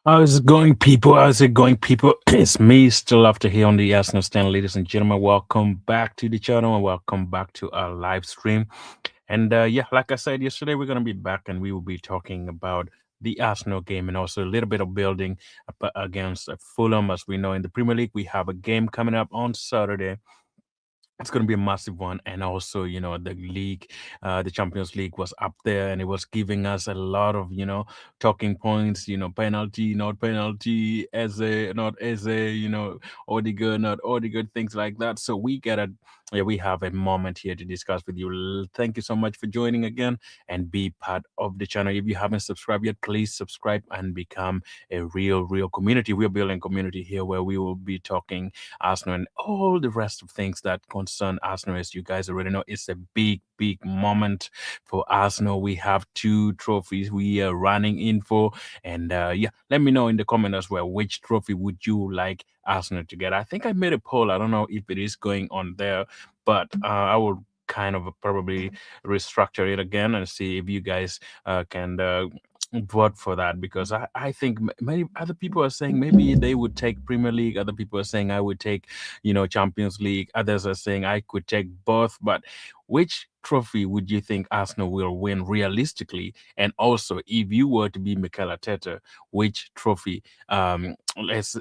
How's it going, people? How's it going, people? It's me, still after here on the Arsenal Stand. Ladies and gentlemen, welcome back to the channel and welcome back to our live stream. And yeah, like I said yesterday, we're going to be back and we will be talking about the Arsenal game and also a little bit of building up against Fulham. As we know, in the Premier League, we have a game coming up on Saturday. It's going to be a massive one. And also, the league, the Champions League was up there and it was giving us a lot of, talking points, penalty, not penalty, as a, not as a, Odegaard, not Odegaard, things like that. So yeah, we have a moment here to discuss with you. Thank you so much for joining again and be part of the channel. If you haven't subscribed yet, please subscribe and become a real community. We're building community here where we will be talking Arsenal and all the rest of things that concern Arsenal. As you guys already know, it's a big moment for Arsenal. We have two trophies we are running in for. And yeah, let me know in the comment as well, which trophy would you like Arsenal to get? I think I made a poll. I don't know if it is going on there, but I will kind of probably restructure it again and see if you guys can vote for that, because I think many other people are saying maybe they would take Premier League. Other people are saying I would take, Champions League. Others are saying I could take both. But which trophy would you think Arsenal will win realistically? And also, if you were to be Mikel Arteta, which trophy,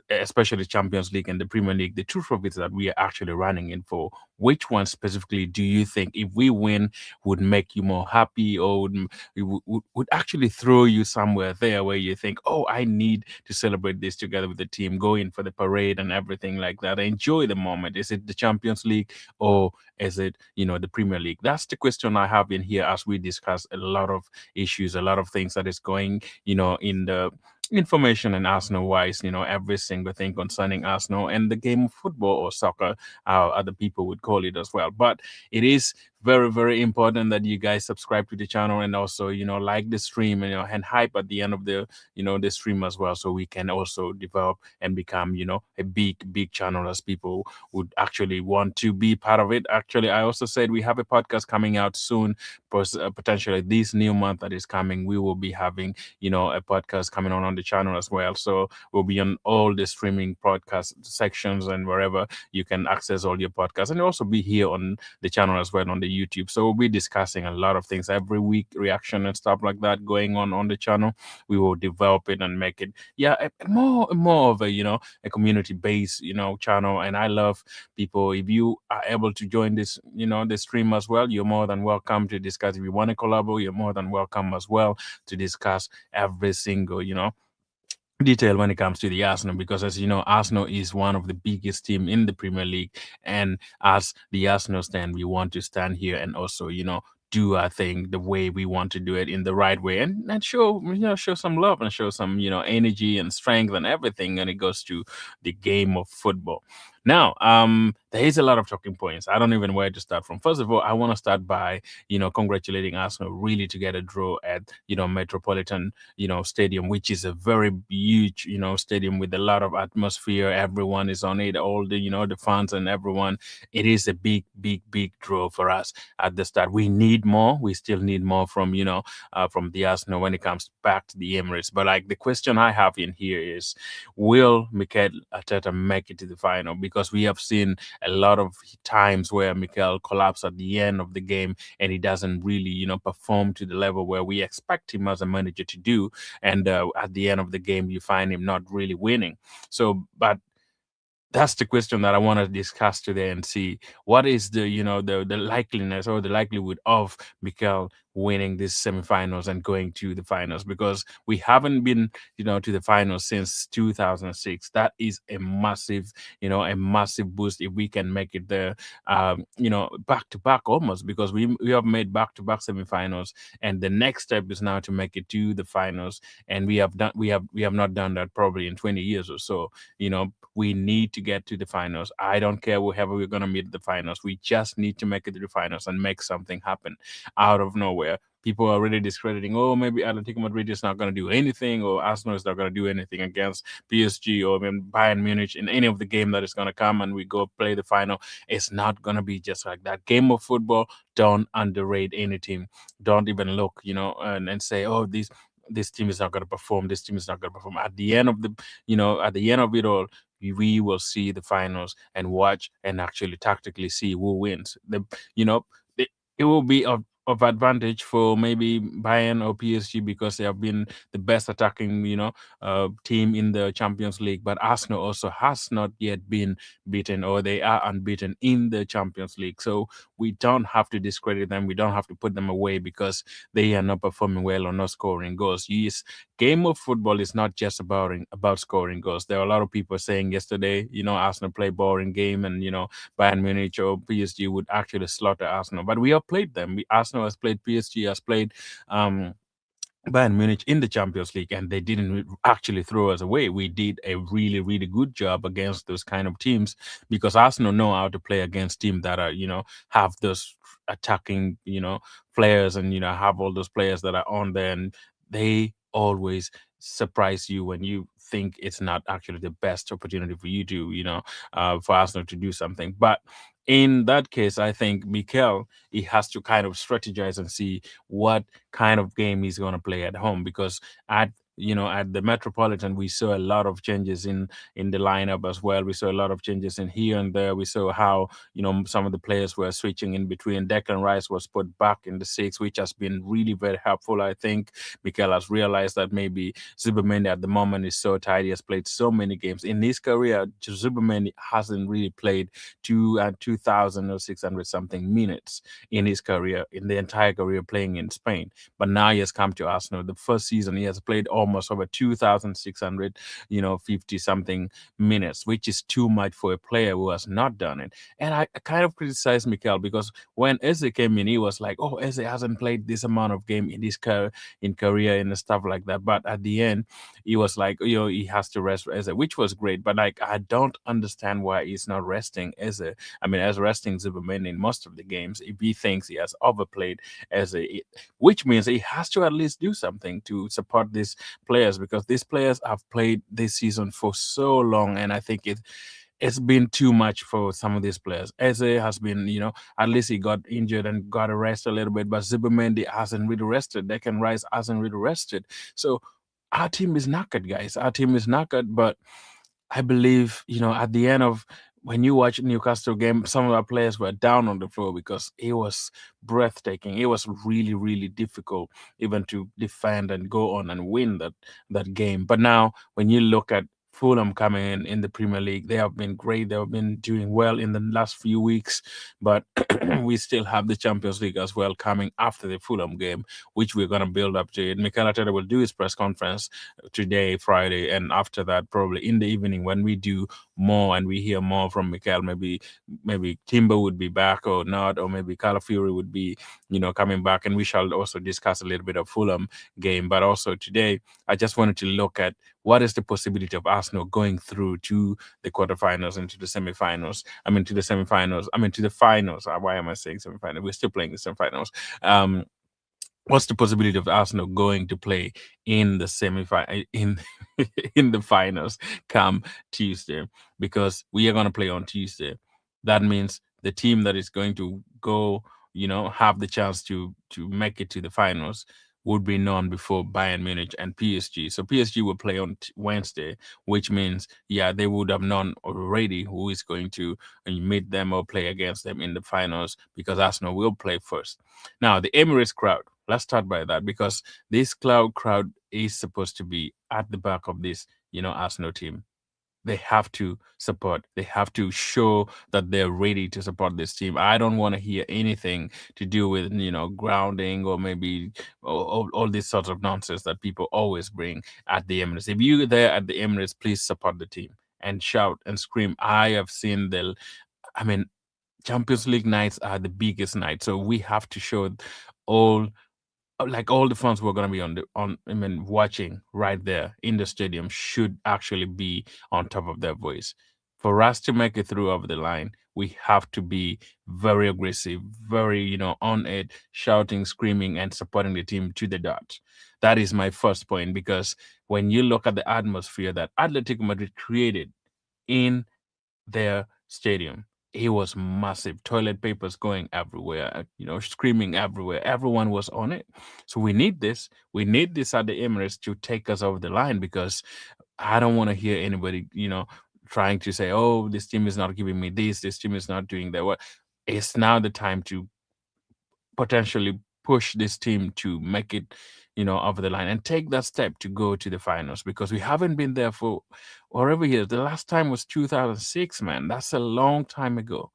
especially Champions League and the Premier League, the two trophies that we are actually running in for, which one specifically do you think, if we win, would make you more happy, or would actually throw you somewhere there where you think, oh, I need to celebrate this together with the team, go in for the parade and everything like that, enjoy the moment? Is it the Champions League, or is it, the Premier League? That's the question I have in here as we discuss a lot of issues, a lot of things that is going, in the information and Arsenal wise, every single thing concerning Arsenal and the game of football or soccer, how other people would call it as well. But it is very important that you guys subscribe to the channel and also, like the stream, and hype at the end of the stream as well, so we can also develop and become, a big channel, as people would actually want to be part of it. Actually, I also said we have a podcast coming out soon, potentially this new month that is coming. We will be having, a podcast coming on the channel as well. So we'll be on all the streaming podcast sections and wherever you can access all your podcasts, and also be here on the channel as well on the YouTube. So we'll be discussing a lot of things every week, reaction and stuff like that going on the channel. We will develop it and make it, yeah, more of a, a community based, channel. And I love people. If you are able to join this, the stream as well, you're more than welcome to discuss. If you want to collaborate, you're more than welcome as well to discuss every single, detail when it comes to the Arsenal, because as you know, Arsenal is one of the biggest team in the Premier League, and as the Arsenal stand, we want to stand here and also, do our thing the way we want to do it, in the right way, and show, show some love and show some, energy and strength and everything when it goes to the game of football. Now, there is a lot of talking points. I don't even know where to start from. First of all, I want to start by, congratulating Arsenal really to get a draw at, Metropolitan, stadium, which is a very huge, stadium with a lot of atmosphere. Everyone is on it, all the, the fans and everyone. It is a big draw for us at the start. We need more. We still need more from, from the Arsenal when it comes back to the Emirates. But like, the question I have in here is, will Mikel Arteta make it to the final? Because we have seen a lot of times where Mikel collapsed at the end of the game and he doesn't really, perform to the level where we expect him as a manager to do. And at the end of the game, you find him not really winning. So, but that's the question that I want to discuss today and see what is the, the likeliness or the likelihood of Mikel winning these semifinals and going to the finals, because we haven't been, to the finals since 2006. That is a massive, a massive boost if we can make it there, back to back almost, because we have made back to back semifinals, and the next step is now to make it to the finals, and we have not done that probably in 20 years or so. We need to get to the finals. I don't care whoever we're going to meet at the finals. We just need to make it to the finals and make something happen out of nowhere. People are already discrediting, oh, maybe Atletico Madrid is not going to do anything, or Arsenal is not going to do anything against PSG or Bayern Munich in any of the game that is going to come, and we go play the final. It's not going to be just like that. Game of football, don't underrate any team. Don't even look, and say, oh, these this team is not going to perform. This team is not going to perform. At the end of the, at the end of it all, we will see the finals and watch and actually tactically see who wins. You know, it, it will be of advantage for maybe Bayern or PSG because they have been the best attacking, team in the Champions League. But Arsenal also has not yet been beaten, or they are unbeaten in the Champions League. So we don't have to discredit them. We don't have to put them away because they are not performing well or not scoring goals. Yes, game of football is not just about scoring goals. There are a lot of people saying yesterday, Arsenal play boring game, and Bayern Munich or PSG would actually slaughter Arsenal. But we have played them. Arsenal has played, PSG has played. Bayern Munich in the Champions League, and they didn't actually throw us away. We did a really, really good job against those kind of teams because Arsenal know how to play against teams that are, have those attacking, players, and have all those players that are on there, and they always surprise you when you think it's not actually the best opportunity for you to, for Arsenal to do something. But in that case, I think Mikel, he has to kind of strategize and see what kind of game he's going to play at home, because at the Metropolitan we saw a lot of changes in the lineup as well. We saw a lot of changes in here and there. We saw how some of the players were switching in between. Declan Rice was put back in the six, which has been really very helpful. I think Mikel has realized that maybe Zubimendi at the moment is so tired. He has played so many games in his career. Zubimendi hasn't really played 2,600 something minutes in his career, in the entire career playing in Spain. But now he has come to Arsenal. The first season he has played almost over 2,600, 50 something minutes, which is too much for a player who has not done it. And I kind of criticized Mikel because when Eze came in, he was like, "Oh, Eze hasn't played this amount of game in his career and stuff like that." But at the end, he was like, he has to rest Eze, which was great. But like, I don't understand why he's not resting Eze. I mean, as resting Zuberman in most of the games, if he thinks he has overplayed which means he has to at least do something to support these players, because these players have played this season for so long, and I think it's been too much for some of these players. Eze has been, at least he got injured and got a rest a little bit, but Zubimendi hasn't really rested. Declan Rice hasn't really rested. So our team is knackered, guys. Our team is knackered, but I believe, at the end of when you watch Newcastle game, some of our players were down on the floor because it was breathtaking. It was really, really difficult even to defend and go on and win that game. But now, when you look at Fulham coming in the Premier League, they have been great. They have been doing well in the last few weeks, but we still have the Champions League as well coming after the Fulham game, which we're going to build up to it. Mikel Arteta will do his press conference today, Friday, and after that, probably in the evening when we do more and we hear more from Mikel, maybe Timber would be back or not, or maybe Calafiori would be, coming back, and we shall also discuss a little bit of Fulham game. But also today, I just wanted to look at what is the possibility of Arsenal going through to the quarterfinals and to the semifinals. I mean, to the semifinals. I mean, to the finals. Why am I saying semifinals? We're still playing the semifinals. Um, what's the possibility of Arsenal going to play in the in in the finals come Tuesday? Because we are going to play on Tuesday. That means the team that is going to go, have the chance to make it to the finals would be known before Bayern Munich and PSG. So PSG will play on Wednesday, which means, yeah, they would have known already who is going to meet them or play against them in the finals, because Arsenal will play first. Now, the Emirates crowd, let's start by that, because this crowd is supposed to be at the back of this, Arsenal team. They have to support. They have to show that they're ready to support this team. I don't want to hear anything to do with, grounding or maybe all these sorts of nonsense that people always bring at the Emirates. If you're there at the Emirates, please support the team and shout and scream. I have seen I mean, Champions League nights are the biggest night, so we have to show all like all the fans who are going to be watching right there in the stadium should actually be on top of their voice. For us to make it through over the line, we have to be very aggressive, very, on it, shouting, screaming, and supporting the team to the dot. That is my first point, because when you look at the atmosphere that Atletico Madrid created in their stadium, It was massive. Toilet papers going everywhere, screaming everywhere. Everyone was on it. So we need this. We need this at the Emirates to take us over the line, because I don't want to hear anybody, trying to say, oh, this team is not giving me this team is not doing that. What? It's now the time to potentially push this team to make it, over the line and take that step to go to the finals, because we haven't been there for whatever years. The last time was 2006, man. That's a long time ago.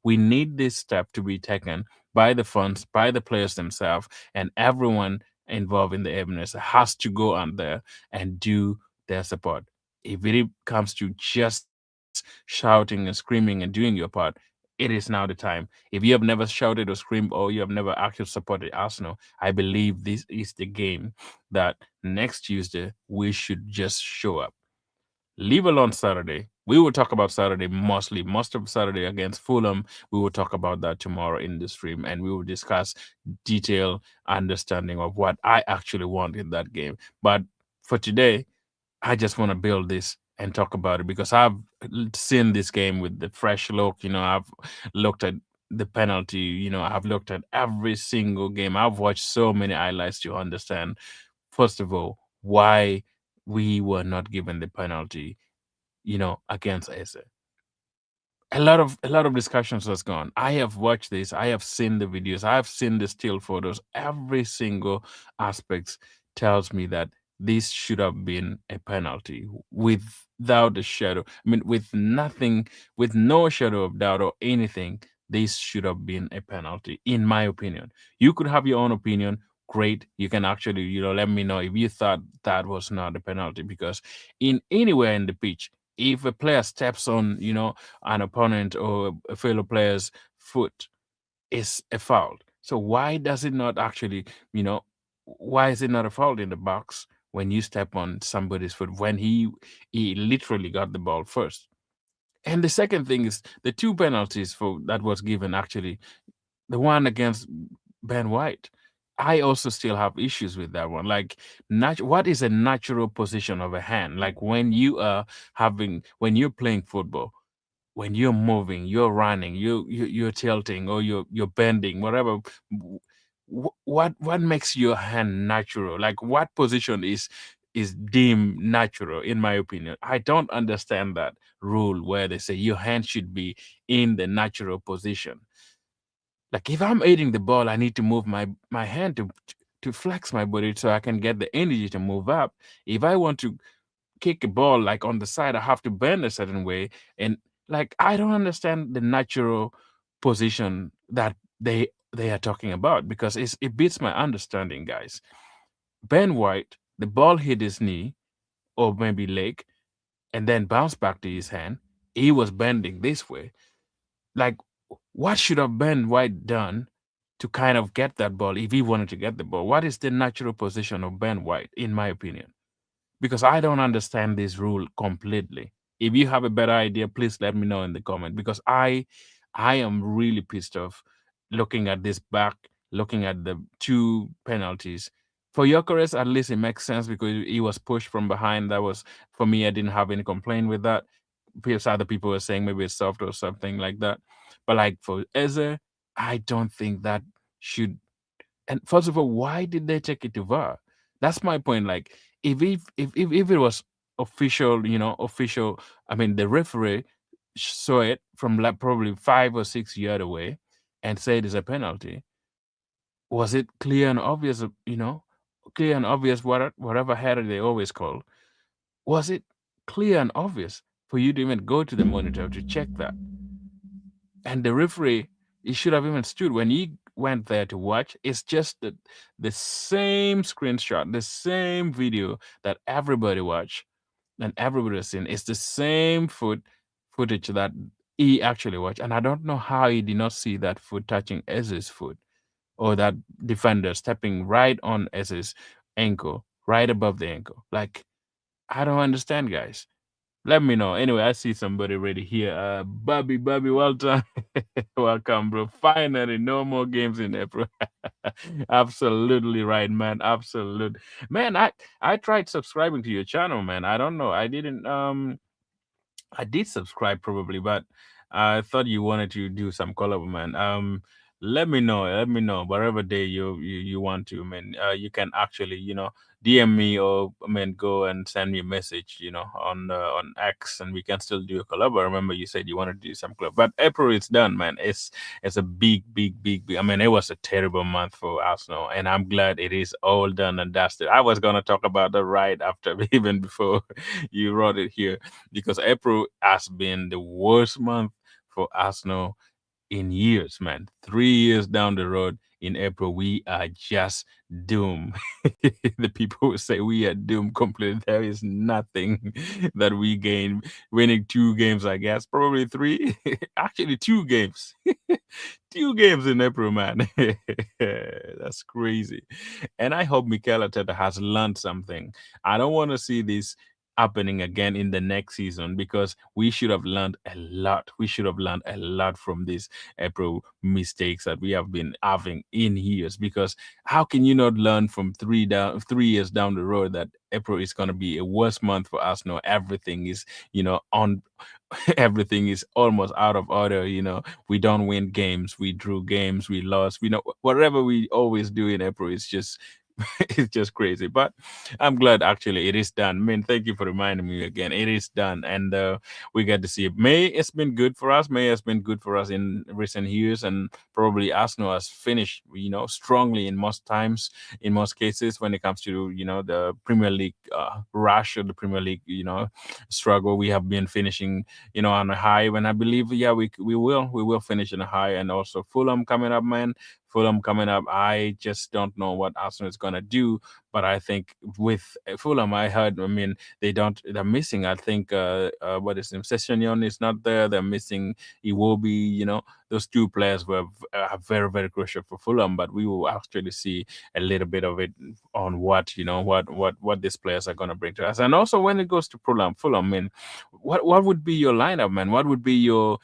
We need this step to be taken by the funds, by the players themselves, and everyone involved in the Emirates has to go on there and do their support. If it comes to just shouting and screaming and doing your part, it is now the time. If you have never shouted or screamed, or you have never actually supported Arsenal, I believe this is the game that next Tuesday we should just show up. Leave alone Saturday. We will talk about Saturday mostly. Most of Saturday against Fulham. We will talk about that tomorrow in the stream, and we will discuss detailed understanding of what I actually want in that game. But for today, I just want to build this and talk about it, because I've seen this game with the fresh look. I've looked at the penalty. I've looked at every single game. I've watched so many highlights to understand, first of all, why we were not given the penalty, against Eze. A lot of discussions has gone. I have watched this. I have seen the videos. I have seen the still photos. Every single aspect tells me that this should have been a penalty without a shadow. I mean, with nothing, with no shadow of doubt or anything. This should have been a penalty, in my opinion. You could have your own opinion. Great. You can actually, let me know if you thought that was not a penalty, because in anywhere in the pitch, if a player steps on, an opponent or a fellow player's foot, is a foul. So why does it not actually, you know, why is it not a foul in the box when you step on somebody's foot when he literally got the ball first? And the second thing is the two penalties for that was given, actually the one against Ben White. I also still have issues with that one. Like, what is a natural position of a hand? Like when you're playing football, when you're moving, you're running, you're tilting, or you're bending, whatever. What makes your hand natural? Like, what position is deemed natural? In my opinion, I don't understand that rule where they say your hand should be in the natural position. Like, if I'm eating the ball, I need to move my hand to flex my body so I can get the energy to move up. If I want to kick a ball like on the side, I have to bend a certain way. And like, I don't understand the natural position that they are talking about, because it beats my understanding, guys. Ben White, the ball hit his knee or maybe leg and then bounced back to his hand. He was bending this way. Like, what should have Ben White done to kind of get that ball if he wanted to get the ball? What is the natural position of Ben White, in my opinion? Because I don't understand this rule completely. If you have a better idea, please let me know in the comment, because I am really pissed off looking at this back, looking at the two penalties. For Gyökeres, at least it makes sense because he was pushed from behind. That was, for me, I didn't have any complaint with that. Because other people were saying maybe it's soft or something like that. But like for Eze, I don't think that should. And first of all, why did they take it to VAR? That's my point. Like, if it was official, official. I mean, the referee saw it from like probably 5 or 6 yards away and said it's a penalty. Was it clear and obvious? Clear and obvious. Whatever header they always call. Was it clear and obvious for you to even go to the monitor to check that? And the referee, he should have even stood when he went there to watch. It's just the same screenshot, the same video that everybody watched and everybody has seen. It's the same footage that he actually watched. And I don't know how he did not see that foot touching Ez's foot, or that defender stepping right on Ez's ankle, right above the ankle. Like, I don't understand, guys. Let me know. Anyway, I see somebody ready here. Bobby, well done. Welcome, bro. Finally, no more games in April. Absolutely right, man. Absolute. Man, I tried subscribing to your channel, man. I don't know. I didn't I did subscribe probably, but I thought you wanted to do some collab, man. Let me know. Let me know. Whatever day you want to. I mean, you can actually, DM me, or I mean, go and send me a message, on X, and we can still do a collab. I remember you said you wanted to do some collab, but April is done, man. It's a big, big, big, big. I mean, it was a terrible month for Arsenal, and I'm glad it is all done and dusted. I was gonna talk about that right after, even before you wrote it here, because April has been the worst month for Arsenal in years, man. 3 years down the road in April, we are just doomed. The people who say we are doomed completely. There is nothing that we gain winning 2 games, I guess. Probably three. Actually, 2 games. 2 games in April, man. That's crazy. And I hope Mikel Arteta has learned something. I don't want to see this happening again in the next season, because we should have learned a lot. We should have learned a lot from these April mistakes that we have been having in years. Because how can you not learn from 3 years down the road that April is going to be a worse month for Arsenal? Everything is, on everything is almost out of order. We don't win games, we drew games, we lost. Whatever we always do in April is just it's just crazy. But I'm glad actually it is done. I mean, thank you for reminding me again. It is done, and we get to see it. May it's been good for us. May has been good for us in recent years, and probably Arsenal has finished, strongly in most times, in most cases when it comes to the Premier League rush, or the Premier League struggle. We have been finishing on a high. When I believe, yeah, we will finish on a high, and also Fulham coming up, man. Fulham coming up. I just don't know what Arsenal is gonna do, but I think with Fulham, I heard. I mean, they're missing. I think what is him? Sessignon is not there. They're missing Iwobi. Those 2 players were very, very crucial for Fulham. But we will actually see a little bit of it on what these players are gonna bring to us. And also when it goes to Fulham, I mean, what would be your lineup, man? What would be your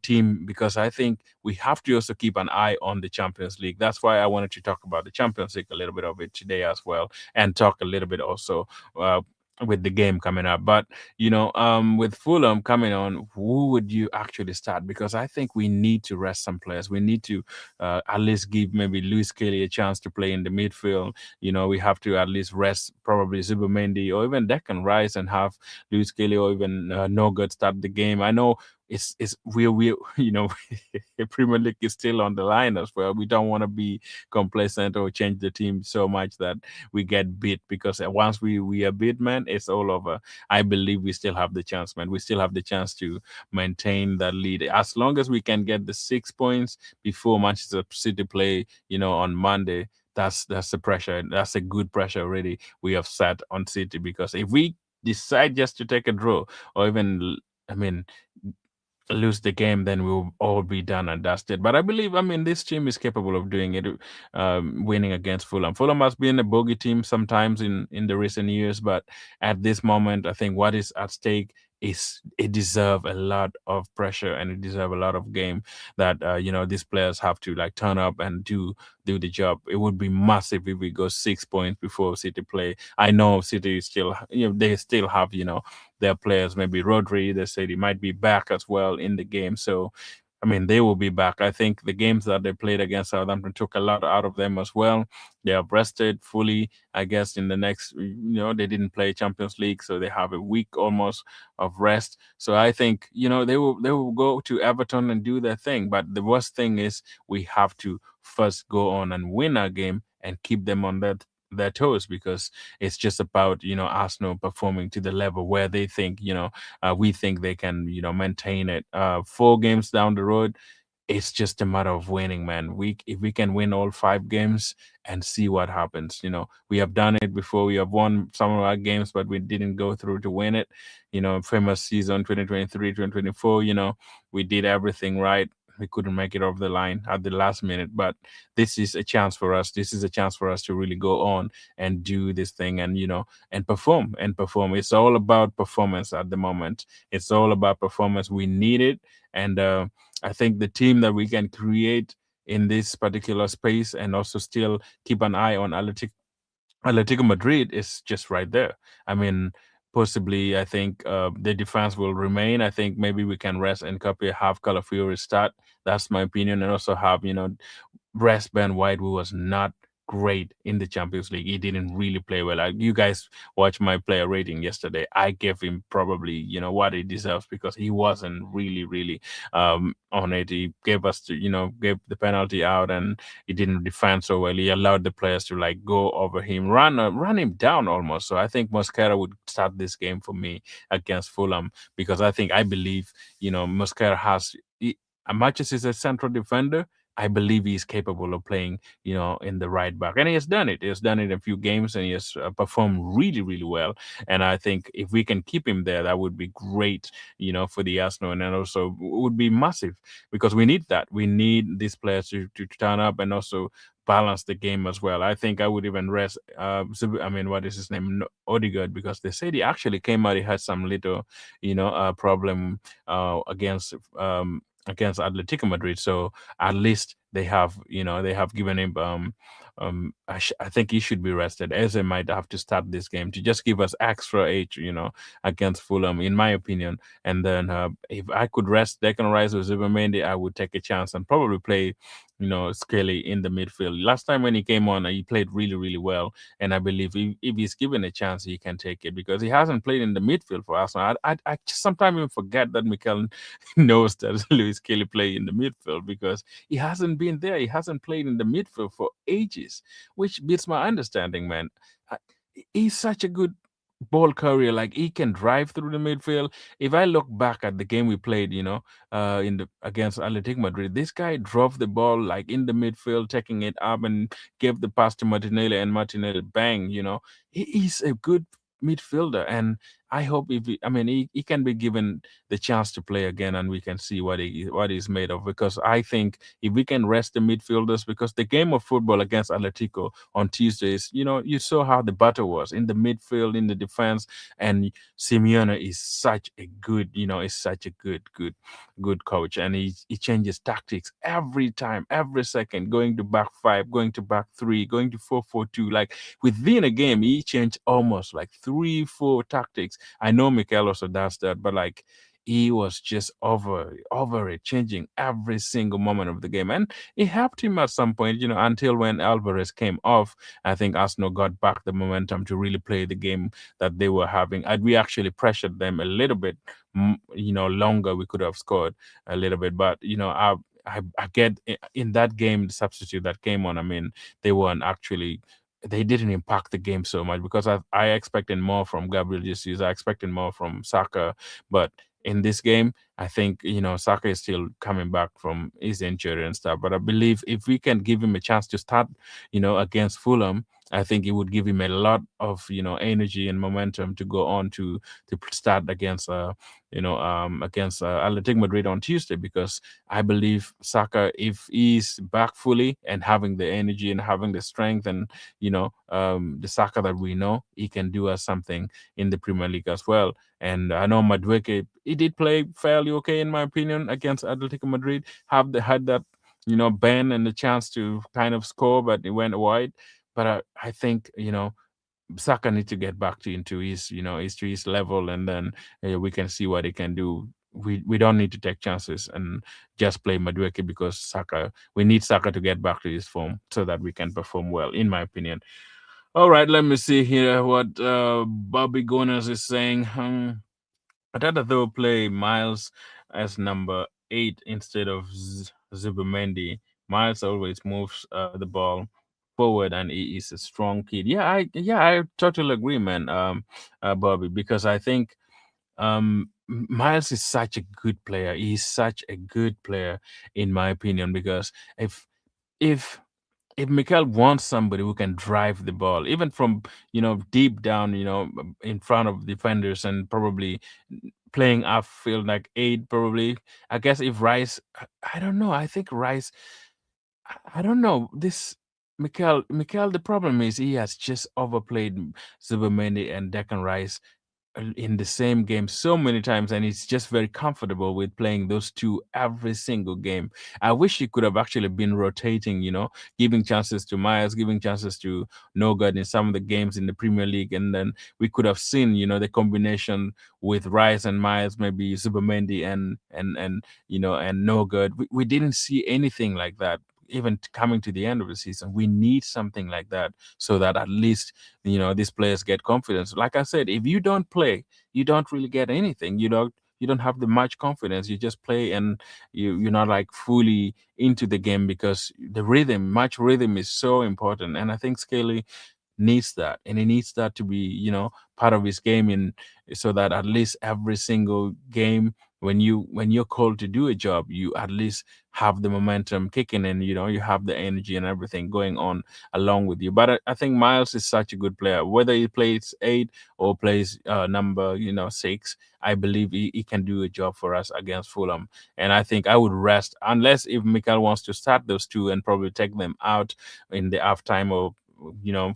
team? Because I think we have to also keep an eye on the Champions League. That's why I wanted to talk about the Champions League, a little bit of it today as well, and talk a little bit also uh, with the game coming up. But with Fulham coming on, who would you actually start? Because I think we need to rest some players. We need to at least give maybe Luis Kelly a chance to play in the midfield. We have to at least rest probably Zubomendi, or even Declan Rice, and have Luis Kelly or even Norgard start the game. I know it's we Premier League is still on the line as well. We don't want to be complacent or change the team so much that we get beat, because once we are beat, man, it's all over. I believe we still have the chance, man. We still have the chance to maintain that lead, as long as we can get the 6 points before Manchester City play, on Monday. That's the pressure. That's a good pressure already we have set on City, because if we decide just to take a draw, or even, I mean, lose the game, then we'll all be done and dusted. But I believe, I mean, this team is capable of doing it, winning against Fulham. Fulham has been a bogey team sometimes in the recent years, but at this moment, I think what is at stake is it deserve a lot of pressure, and it deserve a lot of game that these players have to like turn up and do the job. It would be massive if we go 6 points before City play. I know City is still, they still have their players. Maybe Rodri, they said he might be back as well in the game. So, I mean, they will be back. I think the games that they played against Southampton took a lot out of them as well. They have rested fully. I guess in the next, they didn't play Champions League, so they have a week almost of rest. So I think, they will go to Everton and do their thing. But the worst thing is we have to first go on and win our game and keep them on their toes, because it's just about Arsenal performing to the level where they think we think they can maintain it. 4 games down the road, it's just a matter of winning, man. If we can win all 5 games and see what happens. We have done it before. We have won some of our games, but we didn't go through to win it. Famous season 2023, 2024. We did everything right. We couldn't make it over the line at the last minute, but this is a chance for us. This is a chance for us to really go on and do this thing, and and perform. It's all about performance at the moment. It's all about performance. We need it, and I think the team that we can create in this particular space, and also still keep an eye on Atletico Madrid, is just right there. I mean, possibly, I think the defense will remain. I think maybe we can rest and copy, have Calafiori start. That's my opinion, and also have rest Ben White, who was not great in the Champions League. He didn't really play well. Like, you guys watched my player rating yesterday. I gave him probably what he deserves because he wasn't really on it. He gave us gave the penalty out, and he didn't defend so well. He allowed the players to like go over him, run him down almost. So I think Mosquera would start this game for me against Fulham because I believe Mosquera has. As much as he's a central defender, I believe he's capable of playing, in the right back, and he has done it. He has done it in a few games, and he has performed really well. And I think if we can keep him there, that would be great, for the Arsenal, and then also would be massive because we need that. We need these players to turn up and also balance the game as well. I think I would even rest. I mean, what is his name, Odegaard, because they said he actually came out. He had some little, problem against Atletico Madrid. So at least they have given him I think he should be rested. Eze might have to start this game to just give us extra age, against Fulham, in my opinion. And then if I could rest Declan Rice or Zubimendi, I would take a chance and probably play, Skelly in the midfield. Last time when he came on, he played really well, and I believe if he's given a chance, he can take it because he hasn't played in the midfield for Arsenal. I sometimes even forget that Mikel knows that Luis Kelly play in the midfield because he hasn't been there. He hasn't played in the midfield for ages, which beats my understanding, man. I, he's such a good ball carrier. Like, he can drive through the midfield. If I look back at the game we played, in the against Athletic Madrid, this guy drove the ball like in the midfield, taking it up and gave the pass to Martinelli, and Martinelli bang. He's a good midfielder, and I hope if I mean he can be given the chance to play again, and we can see what he's made of. Because I think if we can rest the midfielders, because the game of football against Atletico on Tuesdays, you saw how the battle was in the midfield, in the defense, and Simeone is such a good coach, and he changes tactics every time, every second, going to back five, going to back three, going to 4-4-2. Like, within a game, he changed almost like 3-4 tactics. I know Mikel also does that, but like, he was just over it, changing every single moment of the game. And it helped him at some point, until when Alvarez came off. I think Arsenal got back the momentum to really play the game that they were having. And we actually pressured them a little bit, longer. We could have scored a little bit, but I get in that game, the substitute that came on. I mean, they weren't actually they didn't impact the game so much because I expected more from Gabriel Jesus. I expected more from Saka, but in this game, I think Saka is still coming back from his injury and stuff. But I believe if we can give him a chance to start, against Fulham, I think it would give him a lot of energy and momentum to go on to start against Athletic Madrid on Tuesday, because I believe Saka, if he's back fully and having the energy and having the strength and the Saka that we know, he can do us something in the Premier League as well. And I know Madueke, he did play fairly okay in my opinion against Atletico Madrid. Had that ban and the chance to kind of score, but it went wide. But I think Saka needs to get back into his level, and then we can see what he can do. We don't need to take chances and just play Madueke, because we need Saka to get back to his form so that we can perform well, in my opinion. All right, let me see here what Bobby Gunners is saying. I'd rather though play Miles as number 8 instead of Zubimendi. Miles always moves the ball forward, and he is a strong kid. Yeah, I totally agree, man. Bobby, because I think Miles is such a good player. He's such a good player, in my opinion, because if if Mikel wants somebody who can drive the ball, even from deep down, in front of defenders, and probably playing outfield like 8, probably. I guess if Rice, I don't know. I think Rice. I don't know this. Mikel, the problem is he has just overplayed Zubimendi and Declan Rice in the same game so many times, and he's just very comfortable with playing those two every single game. I wish he could have actually been rotating, giving chances to Myers, giving chances to Nogard in some of the games in the Premier League, and then we could have seen, the combination with Rice and Myers, maybe Zubimendi and Nogard. We didn't see anything like that. Even coming to the end of the season, we need something like that so that at least these players get confidence. Like I said, if you don't play, you don't really get anything. You don't have the much confidence. You just play, and you're not like fully into the game, because the rhythm, much rhythm, is so important. And I think Scaly needs that, and he needs that to be part of his game, in so that at least every single game, when you're called to do a job, you at least have the momentum kicking in. You have the energy and everything going on along with you. But I think Miles is such a good player, whether he plays 8 or plays number 6. I believe he can do a job for us against Fulham. And I think I would rest, unless if Mikel wants to start those two and probably take them out in the halftime, or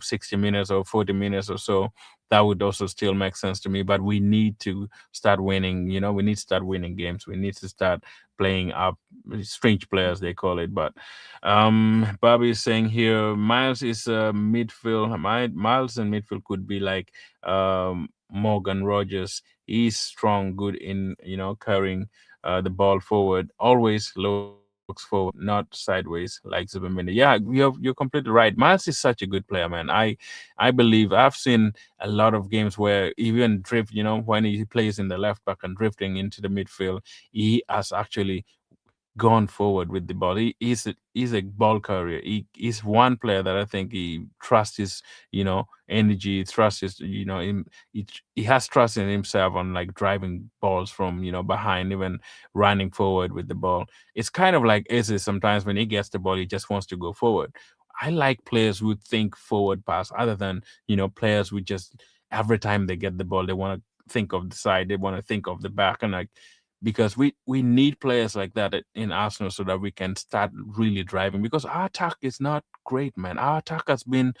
60 minutes or 40 minutes or so. That would also still make sense to me. But we need to start winning. We need to start winning games. We need to start playing up strange players, they call it. But Bobby is saying here, Miles is midfield. Miles in midfield could be like Morgan Rogers. He's strong, good in carrying the ball forward. Always looks forward, not sideways like Zubimendi. Yeah, you're completely right. Miles is such a good player, man. I believe I've seen a lot of games where even drift, when he plays in the left back and drifting into the midfield, he has actually gone forward with the ball. He's a ball carrier. He's one player that I think he trusts his energy, trusts his him. He has trust in himself on like driving balls from behind, even running forward with the ball. It's kind of like Eze sometimes when he gets the ball, he just wants to go forward. I like players who think forward pass, other than players who just every time they get the ball they want to think of the side, they want to think of the back, and like because we need players like that in Arsenal so that we can start really driving, because our attack is not great, man. Our attack has been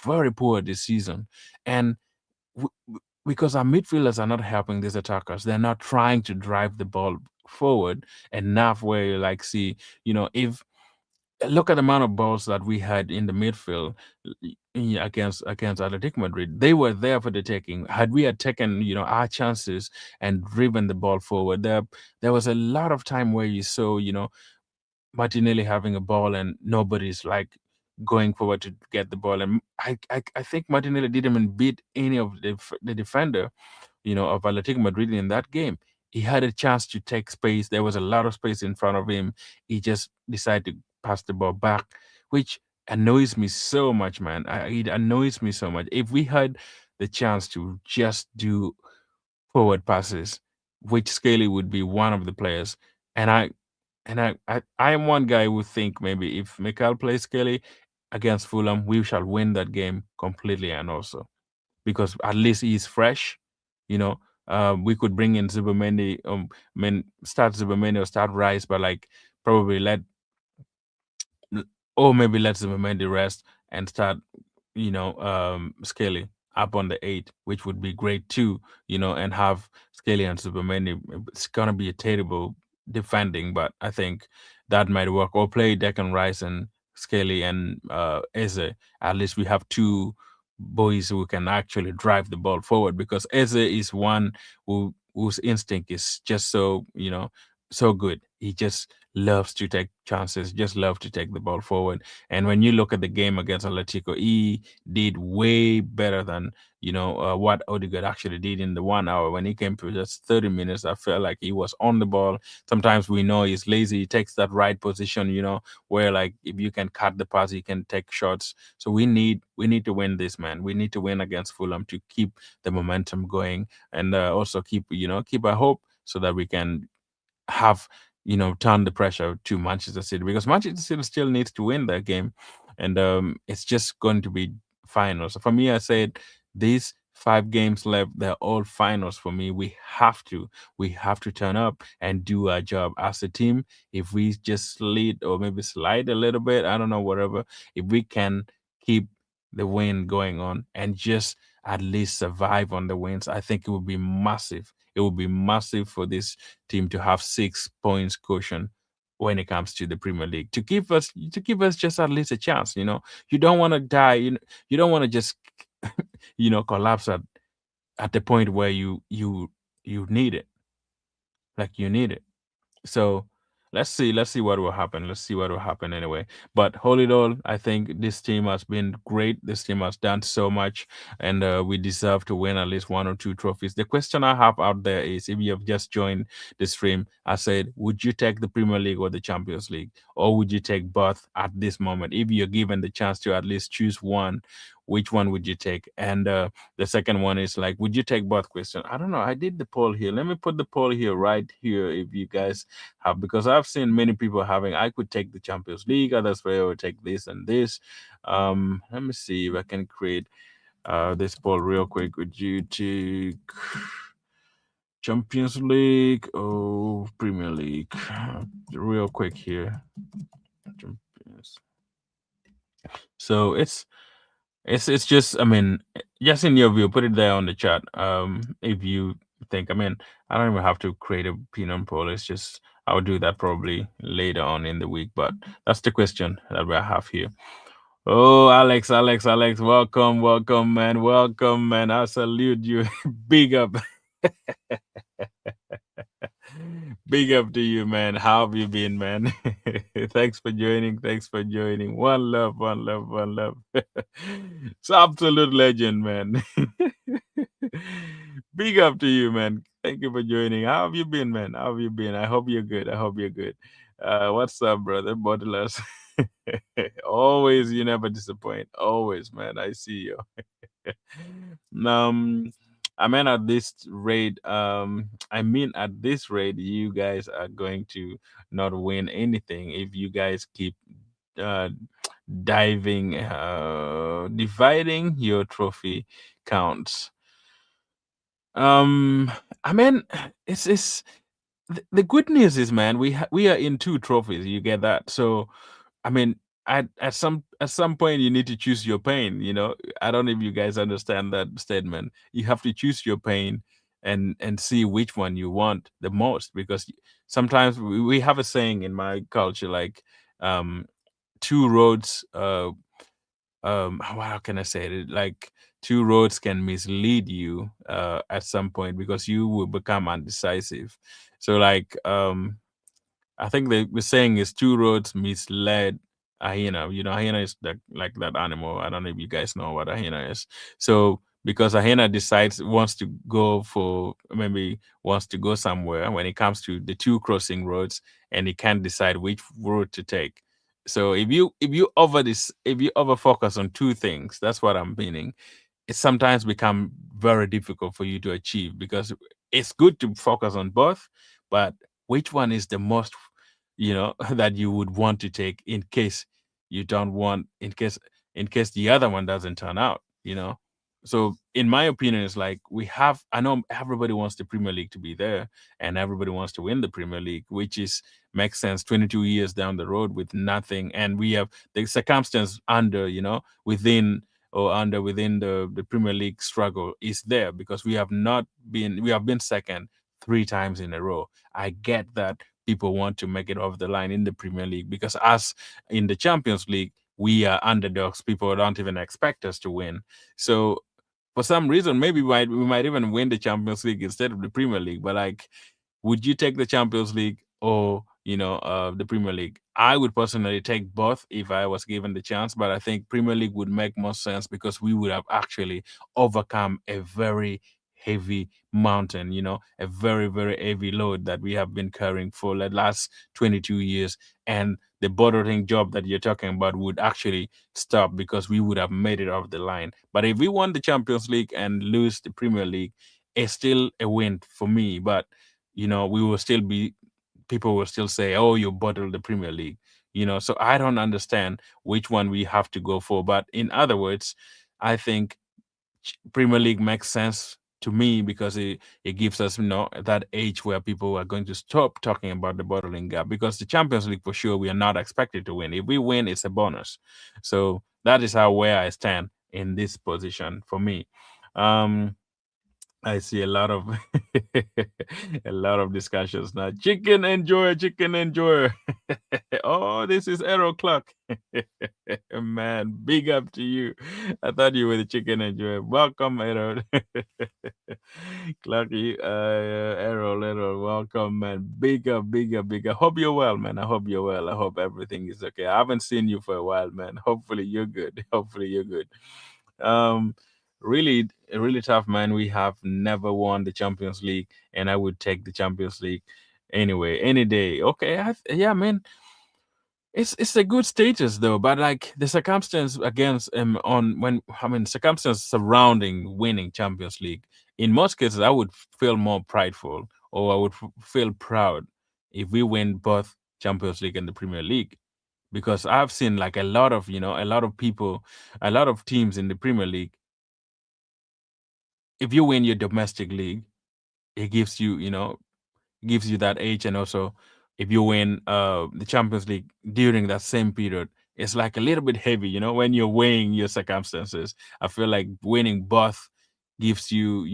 very poor this season, and because our midfielders are not helping these attackers, they're not trying to drive the ball forward enough where you like see, if look at the amount of balls that we had in the midfield against Athletic Madrid. They were there for the taking. Had we had taken, our chances and driven the ball forward, there was a lot of time where you saw, Martinelli having a ball and nobody's like going forward to get the ball. And I think Martinelli didn't even beat any of the defender of Atletico Madrid in that game. He had a chance to take space. There was a lot of space in front of him. He just decided to pass the ball back, which annoys me so much, man. It annoys me so much. If we had the chance to just do forward passes, which Scaly would be one of the players, and I am one guy who think maybe if Mikel plays Scaly against Fulham, we shall win that game completely, and also because at least he's fresh. You know, we could bring in Zubimendi, start Zubimendi or start Rice, but like probably or maybe let Zubimendi rest and start, Scaly up on the 8, which would be great too, and have Scaly and Zubimendi. It's gonna be a terrible defending, but I think that might work. Or play Declan Rice and Scaly and Eze. At least we have two boys who can actually drive the ball forward, because Eze is one whose instinct is just so good. He just loves to take chances, just love to take the ball forward. And when you look at the game against Atletico, he did way better than what Odegaard actually did in the 1 hour. When he came to just 30 minutes, I felt like he was on the ball. Sometimes we know he's lazy. He takes that right position, where like if you can cut the pass, he can take shots. So we need to win this, man. We need to win against Fulham to keep the momentum going, and also keep our hope so that we can have turn the pressure to Manchester City, because Manchester City still needs to win that game, and it's just going to be finals. So for me, I said these 5 games left, they're all finals for me. We have to turn up and do our job as a team. If we just slid or maybe slide a little bit, I don't know, whatever. If we can keep the win going on and just at least survive on the wins, I think it would be massive. It would be massive for this team to have 6 points cushion when it comes to the Premier League to give us just at least a chance. You don't want to die. You don't want to just collapse at the point where you need it, like you need it. So let's see what will happen. Let's see what will happen anyway. But hold it all, I think this team has been great. This team has done so much, and we deserve to win at least one or two trophies. The question I have out there is, if you have just joined the stream, I said, would you take the Premier League or the Champions League, or would you take both at this moment? If you're given the chance to at least choose one, which one would you take? And the second one is like, would you take both? Question. I don't know. I did the poll here. Let me put the poll here right here. If you guys have, because I've seen many people having, I could take the Champions League, others will take this and this. Let me see if I can create this poll real quick. Would you take Champions League or Premier League? Real quick here. Champions. So it's just, I mean, just in your view, put it there on the chat. If you think, I mean, I don't even have to create a opinion poll. It's just I'll do that probably later on in the week. But that's the question that we have here. Oh, Alex, welcome, man. I salute you. Big up. Big up to you, man. How have you been, man? Thanks for joining. Thanks for joining. One love, one love, one love. It's absolute legend, man. Big up to you, man. Thank you for joining. How have you been, man? How have you been? I hope you're good. I hope you're good. What's up, brother? Bodiless. Always, you never disappoint. Always, man. I see you. um, at this rate, at this rate, you guys are going to not win anything if you guys keep uh dividing your trophy counts. Um, I mean, it's the good news is, man, we are in two trophies. You get that? So, I mean, at some point you need to choose your pain. I don't know if you guys understand that statement. You have to choose your pain and see which one you want the most, because sometimes we have a saying in my culture, like, um two roads, how can I say it, like, two roads can mislead you at some point, because you will become undecisive. So, like, I think the saying is, two roads misled a hyena. Hyena is like that animal. I don't know if you guys know what a hyena is. So, because a hyena decides wants to go for, maybe wants to go somewhere, when it comes to the two crossing roads, and it can't decide which road to take. So if you over focus on two things, that's what I'm meaning. It sometimes become very difficult for you to achieve, because it's good to focus on both, but which one is the most, that you would want to take, in case you don't want, in case the other one doesn't turn out. So, in my opinion, it's like, I know everybody wants the Premier League to be there, and everybody wants to win the Premier League, which is makes sense 22 years down the road with nothing, and we have the circumstance under, within the Premier League struggle is there, because we have been second three times in a row. I get that people want to make it over the line in the Premier League, because us in the Champions League, we are underdogs. People don't even expect us to win. So, for some reason, maybe we might even win the Champions League instead of the Premier League. But, like, would you take the Champions League or the Premier League? I would personally take both if I was given the chance, but I think Premier League would make more sense, because we would have actually overcome a very heavy mountain, a very, very heavy load that we have been carrying for the last 22 years. And the bordering job that you're talking about would actually stop, because we would have made it off the line. But if we won the Champions League and lose the Premier League, it's still a win for me. But we will still be people will still say, "Oh, you bottled the Premier League." So I don't understand which one we have to go for. But in other words, I think Premier League makes sense to me, because it gives us that age where people are going to stop talking about the bottling gap, because the Champions League, for sure, we are not expected to win. If we win, it's a bonus. So that is how where I stand in this position for me. Um, I see a lot of a lot of discussions now. Chicken enjoyer, chicken enjoyer. Oh, this is Arrow Clock. Man, big up to you. I thought you were the chicken enjoyer. Welcome, Arrow. Clucky, Arrow, welcome, man. Big up, big up, big up. Hope you're well, man. I hope you're well. I hope everything is okay. I haven't seen you for a while, man. Hopefully you're good. Hopefully you're good. Um, really tough, man. We have never won the Champions League, and I would take the Champions League anyway, any day. Okay, yeah, man. It's a good status though, but like the circumstance against on when I mean circumstance surrounding winning Champions League. In most cases, I would feel more prideful, or I would feel proud if we win both Champions League and the Premier League, because I've seen like a lot of a lot of people, a lot of teams in the Premier League. If you win your domestic league, it gives you that edge. And also if you win the Champions League during that same period, it's like a little bit heavy, when you're weighing your circumstances. I feel like winning both gives you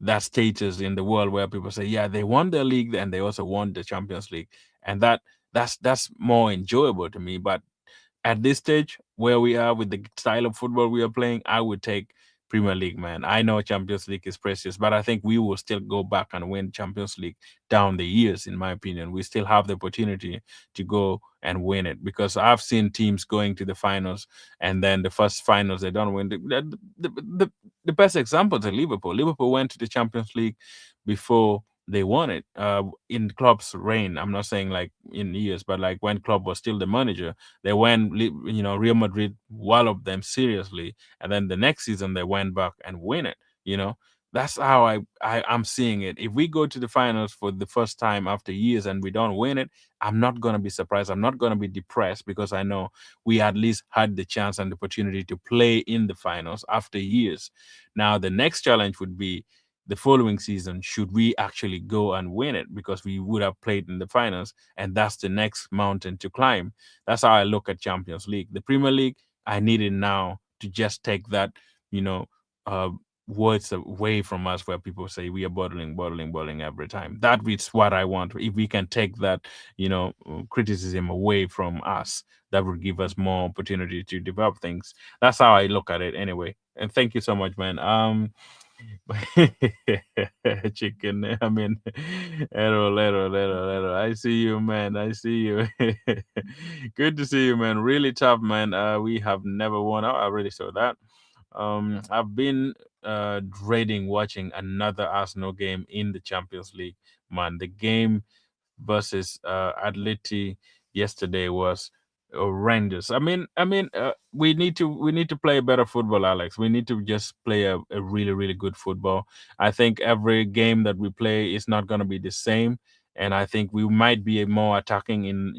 that status in the world where people say, yeah, they won the league and they also won the Champions League. And that's more enjoyable to me. But at this stage where we are with the style of football we are playing, I would take Premier League, man. I know Champions League is precious, but I think we will still go back and win Champions League down the years, in my opinion. We still have the opportunity to go and win it, because I've seen teams going to the finals and then the first finals they don't win. The best example is Liverpool. Liverpool went to the Champions League before they won it in Klopp's reign. I'm not saying like in years, but like when Klopp was still the manager, they went, Real Madrid walloped them seriously, and then the next season they went back and win it. You know, that's how I'm seeing it. If we go to the finals for the first time after years and we don't win it, I'm not gonna be surprised. I'm not gonna be depressed, because I know we at least had the chance and the opportunity to play in the finals after years. Now the next challenge would be the following season, should we actually go and win it, because we would have played in the finals, and that's the next mountain to climb. That's how I look at Champions League. The Premier League, I need it now to just take that, you know, uh, words away from us where people say we are bottling, bottling, bottling every time. That is what I want. If we can take that, criticism away from us, that would give us more opportunity to develop things. That's how I look at it anyway. And thank you so much, man. Chicken. I mean, error. I see you, man. I see you. Good to see you, man. Really tough, man. We have never won. I already saw that. I've been dreading watching another Arsenal game in the Champions League. Man, the game versus Atleti yesterday was horrendous. We need to play better football, Alex. We need to just play a really really good football. I think every game that we play is not going to be the same, and I think we might be more attacking in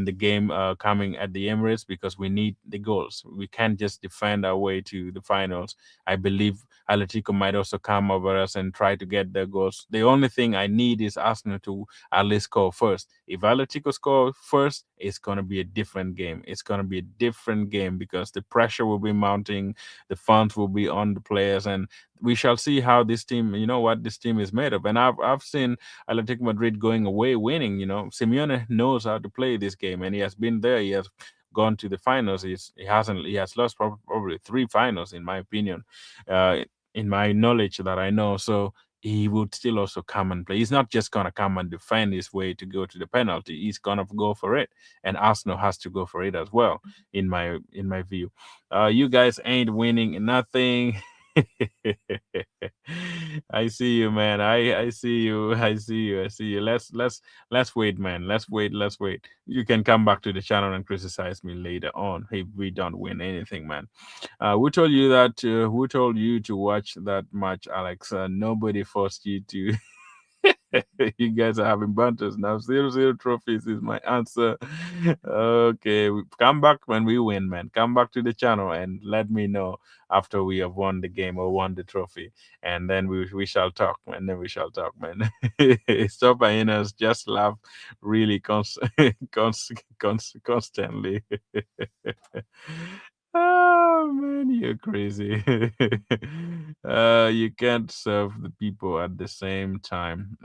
the game coming at the Emirates, because we need the goals. We can't just defend our way to the finals. I believe Atletico might also come over us and try to get their goals. The only thing I need is Arsenal to at least score first. If Atletico score first, it's going to be a different game. It's going to be a different game, because the pressure will be mounting, the funds will be on the players, and we shall see how this team, what this team is made of. And I've seen Atletico Madrid going away winning. Simeone knows how to play this game, and he has been there. He has gone to the finals. He has lost probably three finals, in my opinion. In my knowledge that I know. So he would still also come and play. He's not just gonna come and defend his way to go to the penalty. He's gonna go for it, and Arsenal has to go for it as well. In my view, you guys ain't winning nothing. I see you, man. I see you. I see you. I see you. Let's wait, man. Let's wait. You can come back to the channel and criticize me later on if we don't win anything, man. Who told you that? Who told you to watch that match, Alex? Nobody forced you to. You guys are having banters now. 0-0 trophies is my answer. Okay, come back when we win, man. Come back to the channel and let me know after we have won the game or won the trophy, and then we shall talk, man. Then we shall talk, man. Stop hyenas, just laugh really constantly. Oh man, you're crazy. You can't serve the people at the same time.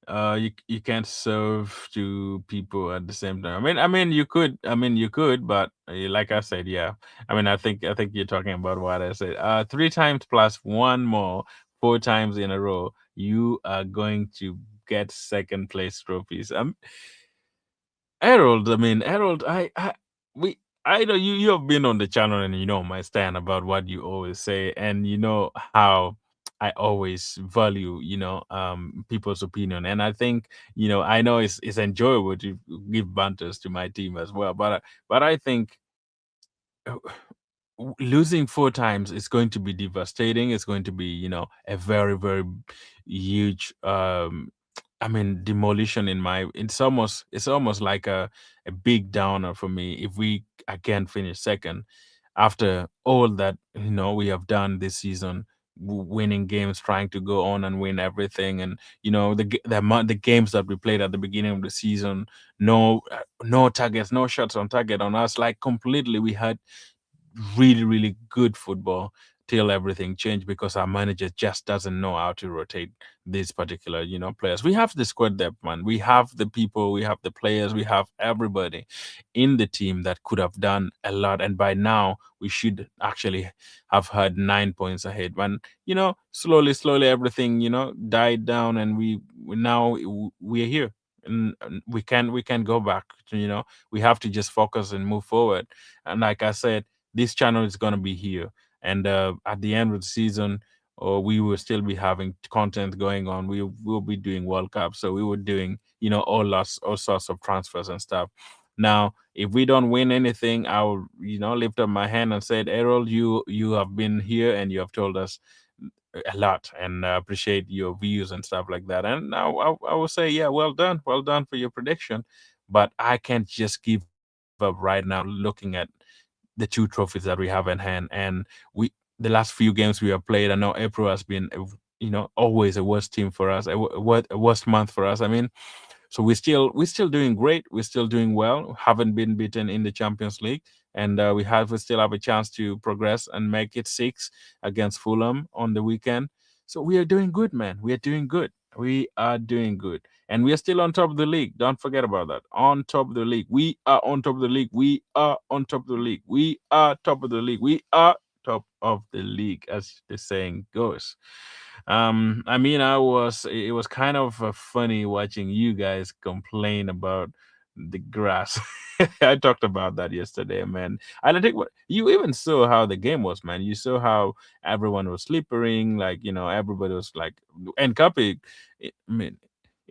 You can't serve two people at the same time. I mean, you could. I mean, you could, but like I said, yeah. I think you're talking about what I said. Three times plus one more, four times in a row, you are going to get second place trophies. Harold, Harold, we, I know you have been on the channel and you know my stand about what you always say, and you know how I always value, people's opinion, and I think, I know it's enjoyable to give banters to my team as well, but I think losing four times is going to be devastating. It's going to be, a very, very huge, demolition in my. It's almost like a big downer for me if we again finish second after all that we have done this season, winning games, trying to go on and win everything, and the games that we played at the beginning of the season, no targets, no shots on target on us, like completely. We had really, really good football till everything changed because our manager just doesn't know how to rotate these particular, players. We have the squad depth, man. We have the people, we have the players, we have everybody in the team that could have done a lot. And by now, we should actually have had 9 points ahead. When, slowly, slowly everything, died down, and we now we're here. And we can go back to, we have to just focus and move forward. And like I said, this channel is going to be here, and at the end of the season, or we will still be having content going on. We will be doing World Cup, so we were doing, all sorts of transfers and stuff. Now if we don't win anything, I'll, lift up my hand and said, Errol, you have been here and you have told us a lot, and appreciate your views and stuff like that. And I will say, yeah, well done for your prediction, but I can't just give up right now looking at the two trophies that we have in hand. And we the last few games we have played, I know April has been always a worst team for us, a worst month for us. So we're still doing great. We're still doing well. Haven't been beaten in the Champions League, and we still have a chance to progress and make it six against Fulham on the weekend. So we are doing good, man. We are doing good. We are doing good, and we are still on top of the league. Don't forget about that. On top of the league, we are on top of the league. We are on top of the league. We are top of the league. We are top of the league, as the saying goes. It was kind of funny watching you guys complain about the grass. I talked about that yesterday, man. And I think what you even saw how the game was, man. You saw how everyone was slippering, like, everybody was like, and Kapi, I mean,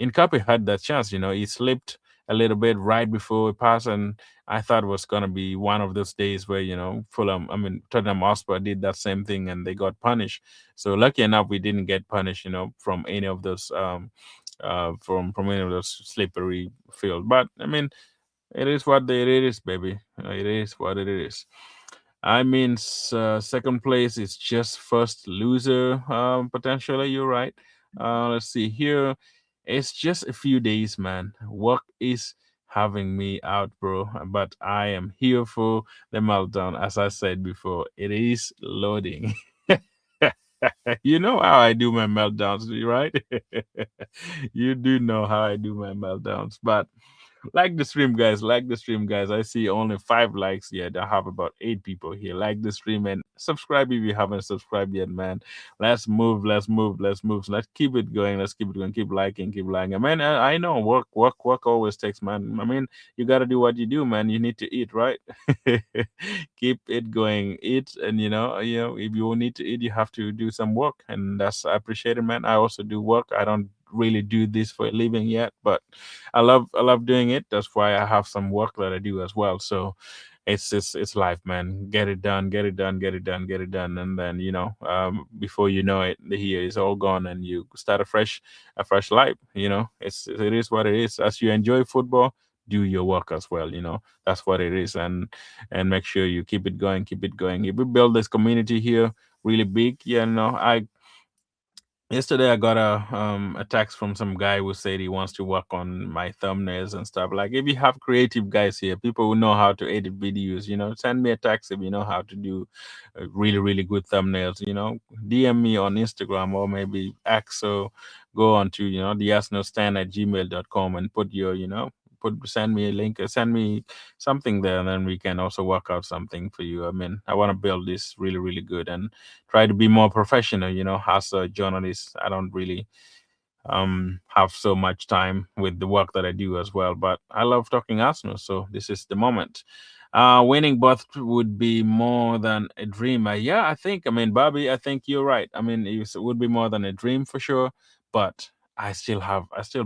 Incapi had that chance, he slipped a little bit right before we passed, and I thought it was gonna be one of those days where, Tottenham Hotspur did that same thing and they got punished. So lucky enough, we didn't get punished, from any of those from any of those slippery field. But it is what it is, baby. It is what it is. Second place is just first loser, potentially. You're right. Let's see here. It's just a few days, man. Work is having me out, bro. But I am here for the meltdown. As I said before, it is loading. You know how I do my meltdowns, right? You do know how I do my meltdowns. But like the stream, guys. Like the stream, guys. I see only 5 likes yet. I have about 8 people here. Like the stream and subscribe if you haven't subscribed yet, man. Let's move. Let's move. Let's move. So let's keep it going. Let's keep it going. Keep liking. Keep liking. Man, I know work always takes, man. You gotta do what you do, man. You need to eat, right? Keep it going. Eat, and if you need to eat, you have to do some work, and that's I appreciate it, man. I also do work. I don't really do this for a living yet, but I love doing it. That's why I have some work that I do as well. So it's life, man. Get it done, get it done, get it done, get it done, and then before you know it, the year is all gone, and you start a fresh life. It is what it is. As you enjoy football, do your work as well. That's what it is, and make sure you keep it going, keep it going. If we build this community here really big, Yesterday, I got a text from some guy who said he wants to work on my thumbnails and stuff. Like, if you have creative guys here, people who know how to edit videos, send me a text if you know how to do really, really good thumbnails. DM me on Instagram or maybe X. So go on to the stand at gmail.com and put your send me a link, send me something there, and then we can also work out something for you. I mean, I want to build this really, really good and try to be more professional. As a journalist, I don't really have so much time with the work that I do as well, but I love talking Arsenal, so this is the moment. Winning both would be more than a dream. Yeah, I mean, Bobby, I think you're right. I mean, it would be more than a dream for sure, but I still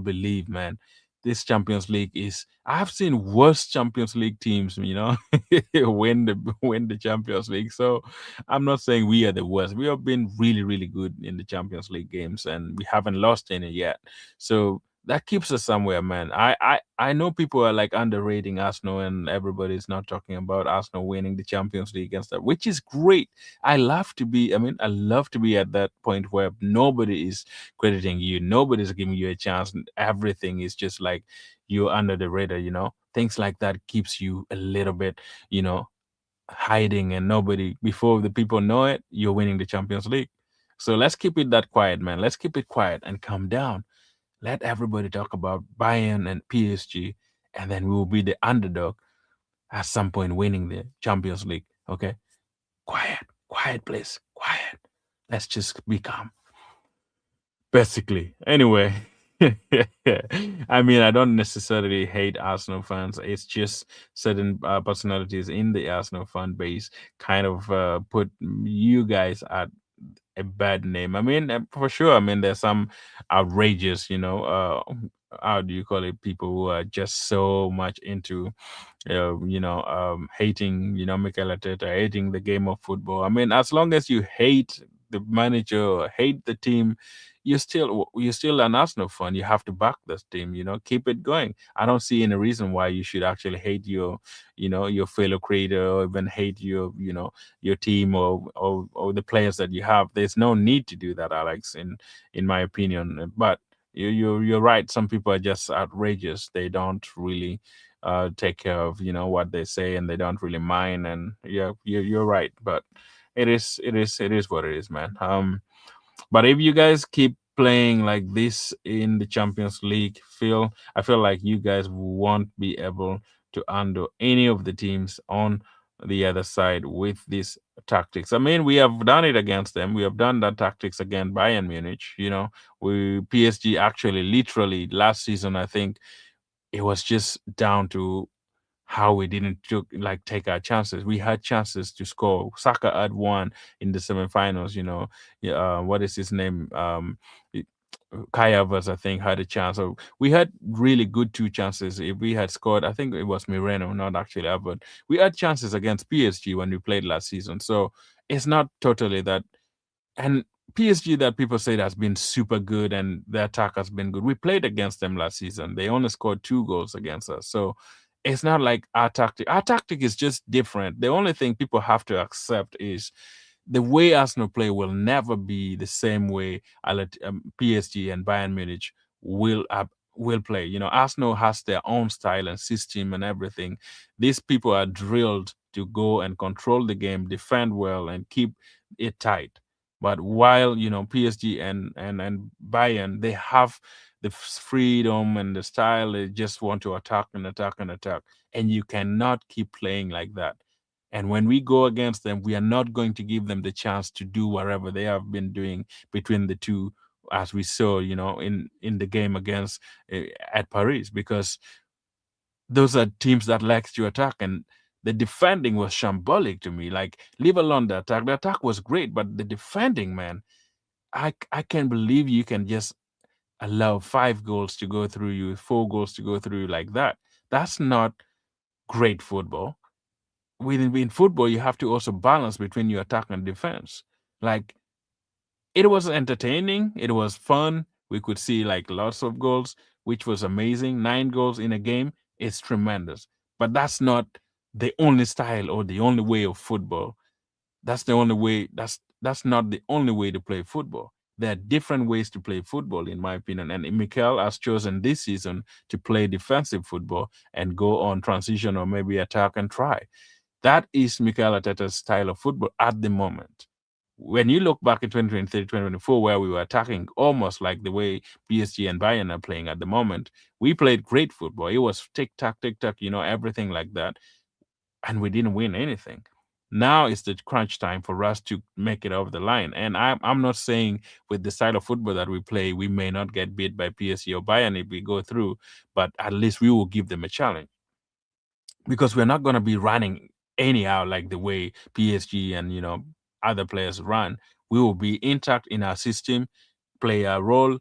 believe, man, this Champions League is. I have seen worse Champions League teams, win the Champions League. So I'm not saying we are the worst. We have been really, really good in the Champions League games, and we haven't lost any yet. So that keeps us somewhere, man. I know people are like underrating Arsenal, and everybody's not talking about Arsenal winning the Champions League and stuff, which is great. I love to be. I mean, I love to be at that point where nobody is crediting you, nobody's giving you a chance, and everything is just like you're under the radar. Things like that keeps you a little bit, you know, hiding, and nobody before the people know it, you're winning the Champions League. So let's keep it that quiet, man. Let's keep it quiet and calm down. Let everybody talk about Bayern and PSG, and then we will be the underdog at some point winning the Champions League. Okay? Quiet, quiet, please. Quiet. Let's just be calm. Basically. Anyway, I mean, I don't necessarily hate Arsenal fans. It's just certain personalities in the Arsenal fan base kind of put you guys at a bad name. I mean, for sure. I mean, there's some outrageous, how do you call it? People who are just so much into hating, Mikel Arteta, hating the game of football. I mean, as long as you hate the manager or hate the team, you're still an Arsenal fan. You have to back this team. Keep it going. I don't see any reason why you should actually hate your fellow creator, or even hate your team, or the players that you have. There's no need to do that, Alex, in my opinion. But you're right. Some people are just outrageous. They don't really take care of what they say, and they don't really mind. And yeah, you're right. But it is what it is, man. But if you guys keep playing like this in the Champions League, I feel like you guys won't be able to undo any of the teams on the other side with these tactics. I mean, we have done it against them. We have done that tactics against Bayern Munich. We PSG actually literally last season, I think it was just down to how we didn't take our chances. We had chances to score. Saka had one in the semifinals. Yeah, what is his name? Kai Havertz, I think, had a chance. So we had really good two chances. If we had scored, I think it was Moreno, not actually Havertz. We had chances against PSG when we played last season. So it's not totally that. And PSG that people say has been super good and the attack has been good. We played against them last season. They only scored 2 goals against us. So it's not like our tactic. Our tactic is just different. The only thing people have to accept is the way Arsenal play will never be the same way PSG and Bayern Munich will play. Arsenal has their own style and system and everything. These people are drilled to go and control the game, defend well, and keep it tight. But while PSG and Bayern, they have the freedom and the style. They just want to attack and attack and attack, and you cannot keep playing like that. And when we go against them, we are not going to give them the chance to do whatever they have been doing between the two, as we saw, in the game against at Paris, because those are teams that likes to attack, and the defending was shambolic to me. Like, leave alone the attack. The attack was great, but the defending, man, I can't believe you can just allow 5 goals to go through you, 4 goals to go through you like that. That's not great football. In football, you have to also balance between your attack and defense. Like, it was entertaining, it was fun. We could see like lots of goals, which was amazing. 9 goals in a game is tremendous. But that's not the only style or the only way of football. That's the only way. That's not the only way to play football. There are different ways to play football, in my opinion. And Mikel has chosen this season to play defensive football and go on transition or maybe attack and try. That is Mikel Arteta's style of football at the moment. When you look back in 2023, 2024, where we were attacking almost like the way PSG and Bayern are playing at the moment, we played great football. It was tick tock, everything like that, and we didn't win anything. Now it's the crunch time for us to make it over the line. And I'm not saying with the style of football that we play, we may not get beat by PSG or Bayern if we go through, but at least we will give them a challenge because we're not going to be running anyhow like the way PSG and other players run. We will be intact in our system, play a role,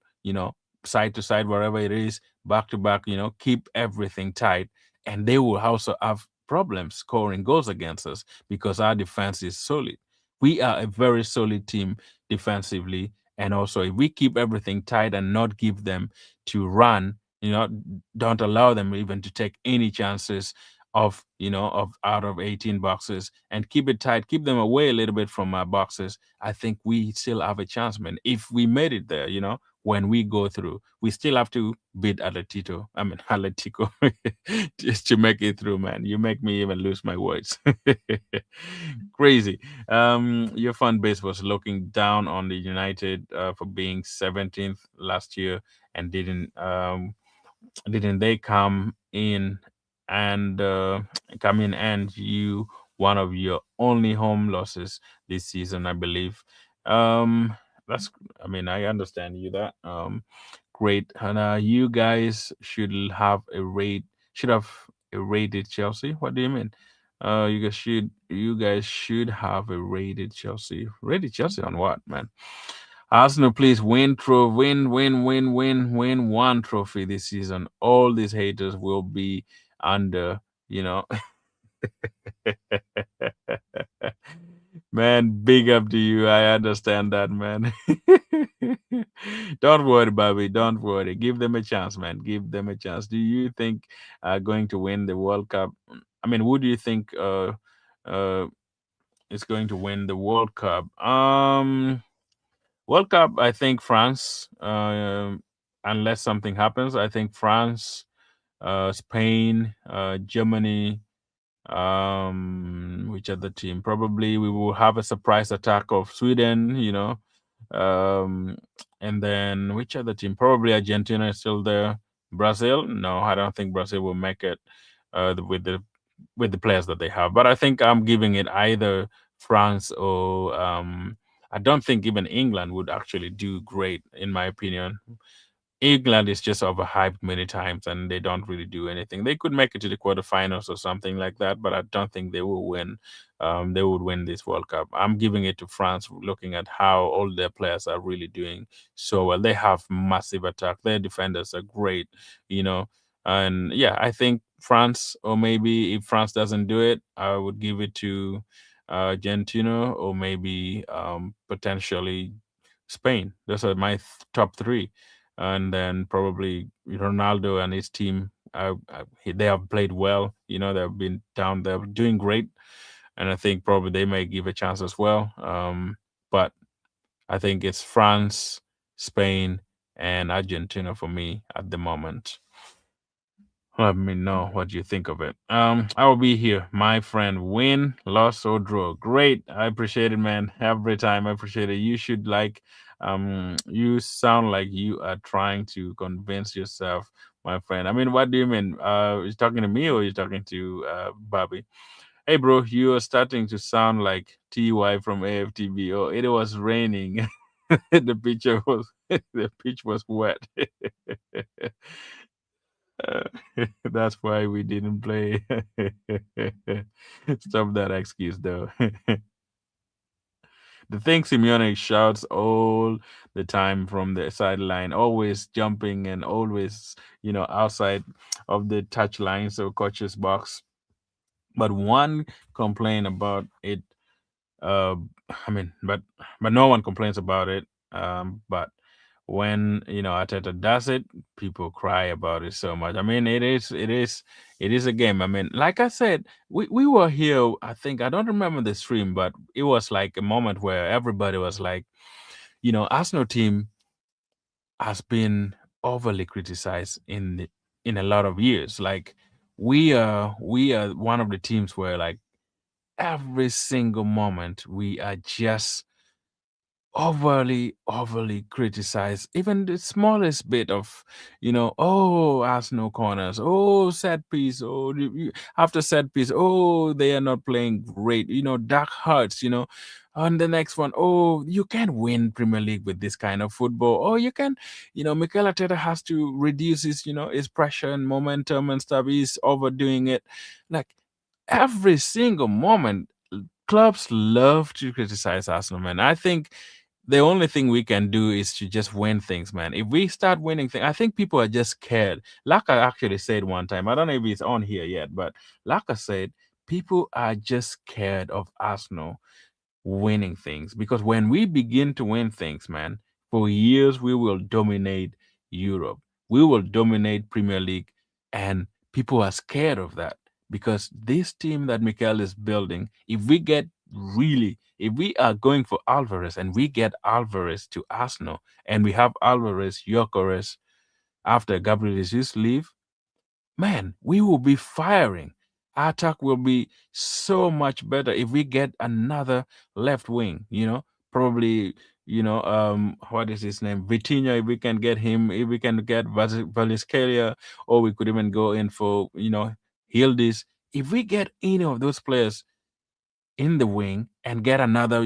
side to side wherever it is, back to back, keep everything tight, and they will also have problems scoring goals against us because our defense is solid. We are a very solid team defensively, and also if we keep everything tight and not give them to run, don't allow them even to take any chances of out of 18 boxes and keep it tight, keep them away a little bit from our boxes. I think we still have a chance, man. If we made it there, when we go through, we still have to beat Atletico just to make it through, man. You make me even lose my words. Crazy. Your fan base was looking down on the United for being 17th last year and didn't they and come in and you one of your only home losses this season, I believe. Um, that's I understand you that. Great, and you guys should have a rated Chelsea. What do you mean? You guys should have a rated Chelsea. Rated Chelsea on what, man? Arsenal, please win one trophy this season. All these haters will be under, you know. Man, big up to you. I understand that, man. Don't worry, Bobby. Don't worry. Give them a chance, man. Give them a chance. Do you think going to win the World Cup? Who do you think uh is going to win the World Cup? World Cup, I think France. Unless something happens, I think France, Spain, Germany. Which other team? Probably we will have a surprise attack of Sweden. Um, and then which other team? Probably Argentina is still there. Brazil? No, I don't think Brazil will make it with the players that they have. But I think I'm giving it either France or I don't think even England would actually do great, in my opinion. England is just overhyped many times and they don't really do anything. They could make it to the quarterfinals or something like that, but I don't think they will win. They would win this World Cup. I'm giving it to France, looking at how all their players are really doing so well. They have massive attack. Their defenders are great, you know. And yeah, I think France, or maybe if France doesn't do it, I would give it to Argentina or maybe potentially Spain. Those are my top three, and then probably Ronaldo and his team. They have played well. They've been down there doing great, and I think probably they may give a chance as well. But I think it's France, Spain, and Argentina for me at the moment. Let me know what you think of it. I will be here, my friend. Win, loss, or draw. Great. I appreciate it, man. Every time I appreciate it. You should you sound like you are trying to convince yourself, my friend. What do you mean? You talking to me or you talking to Bobby? Hey bro, you are starting to sound like TY from AFTB. Oh, it was raining. The pitch was wet. Uh, that's why we didn't play. Stop that excuse, though. The thing Simeone shouts all the time from the sideline, always jumping and always, outside of the touch line, so coach's box. But one complaint about it, uh, but no one complains about it. But when Ateta does it, people cry about it so much. It is a game. Like I said, we were here. I think I don't remember the stream, but it was like a moment where everybody was like, Arsenal team has been overly criticized in a lot of years. Like we are one of the teams where like every single moment we are just overly criticize even the smallest bit of oh, Arsenal corners, oh, set piece, oh, after set piece, oh, they are not playing great, that hurts. On the next one, oh, you can't win Premier League with this kind of football. Oh, you can, Mikel Arteta has to reduce his his pressure and momentum and stuff. He's overdoing it. Like every single moment, clubs love to criticize Arsenal, man. I think the only thing we can do is to just win things, man. If we start winning things, I think people are just scared. Like I actually said one time, I don't know if it's on here yet, but like I said, people are just scared of Arsenal winning things, because when we begin to win things, man, for years we will dominate Europe. We will dominate Premier League, and people are scared of that because this team that Mikel is building, if we are going for Alvarez and we get Alvarez to Arsenal and we have Alvarez, Gyökeres after Gabriel Jesus leave, man, we will be firing. Our attack will be so much better if we get another left wing, probably, what is his name? Vitinha, if we can get him, if we can get Valiscalia, or we could even go in for, Hildis. If we get any of those players in the wing and get another,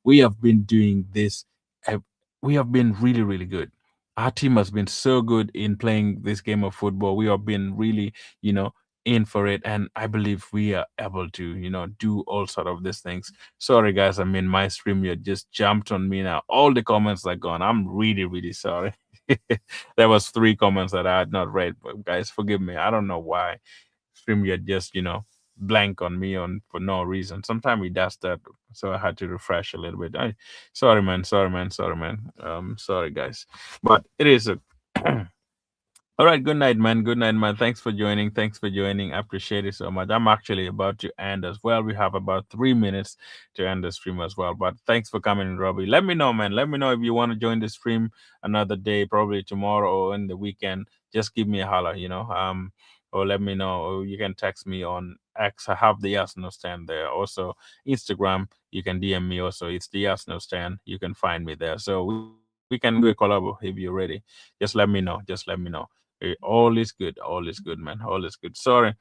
we have been doing this. uh, We have been really, really good. Our team has been so good in playing this game of football. We have been really, you know, in for it, and I believe we are able to, do all sort of these things. Sorry, guys. I mean, my stream you just jumped on me now. All the comments are gone. I'm really, really sorry. There was three comments that I had not read, but guys, forgive me. I don't know why StreamYard just, blank on me on for no reason. Sometimes he does that, so I had to refresh a little bit. Sorry, man. Sorry, man. Sorry, man. Sorry, guys. But it is a all right, good night, man. Good night, man. Thanks for joining. Thanks for joining. I appreciate it so much. I'm actually about to end as well. We have about 3 minutes to end the stream as well. But thanks for coming, Robbie. Let me know, man. Let me know if you want to join the stream another day, probably tomorrow or in the weekend. Just give me a holler, or let me know. Or you can text me on X. I have the Arsenal stand there. Also, Instagram, you can DM me also. It's the Arsenal stand. You can find me there. So we can do a collab if you're ready. Just let me know. Just let me know. All is good. All is good, man. All is good. Sorry,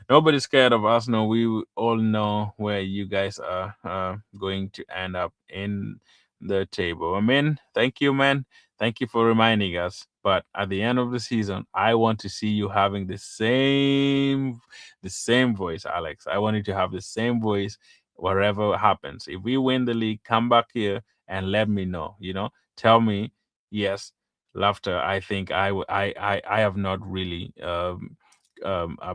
nobody's scared of Arsenal. We all know where you guys are going to end up in the table. I mean, thank you, man. Thank you for reminding us. But at the end of the season, I want to see you having the same voice, Alex. I want you to have the same voice wherever happens. If we win the league, come back here and let me know. Tell me, yes, laughter. I think I have not really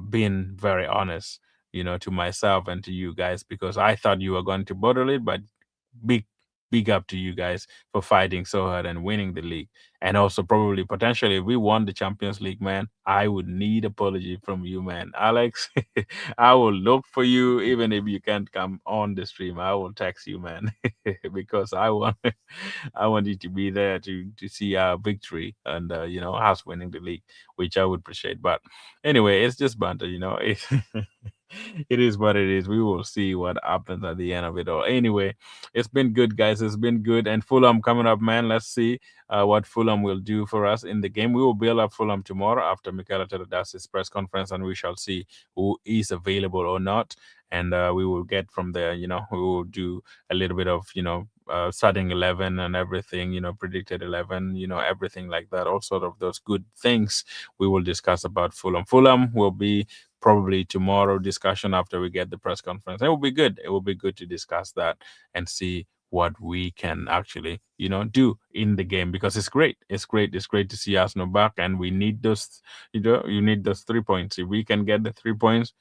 been very honest, to myself and to you guys, because I thought you were going to bottle it, but big big up to you guys for fighting so hard and winning the league. And also probably potentially if we won the Champions League, man, I would need apology from you, man. Alex, I will look for you even if you can't come on the stream. I will text you, man, because I want I want you to be there to see our victory and us winning the league, which I would appreciate. But anyway, it's just banter, it is what it is. We will see what happens at the end of it all. Anyway, it's been good, guys. It's been good. And Fulham coming up, man. Let's see what Fulham will do for us in the game. We will build up Fulham tomorrow after Mikel Arteta does his press conference, and we shall see who is available or not. And we will get from there. We will do a little bit of starting 11 and everything. Predicted 11. Everything like that. All sort of those good things we will discuss about Fulham. Fulham will be probably tomorrow discussion after we get the press conference. It will be good. It will be good to discuss that and see what we can actually, do in the game, because it's great. It's great. It's great to see Arsenal back, and we need those, you need those 3 points. If we can get the 3 points,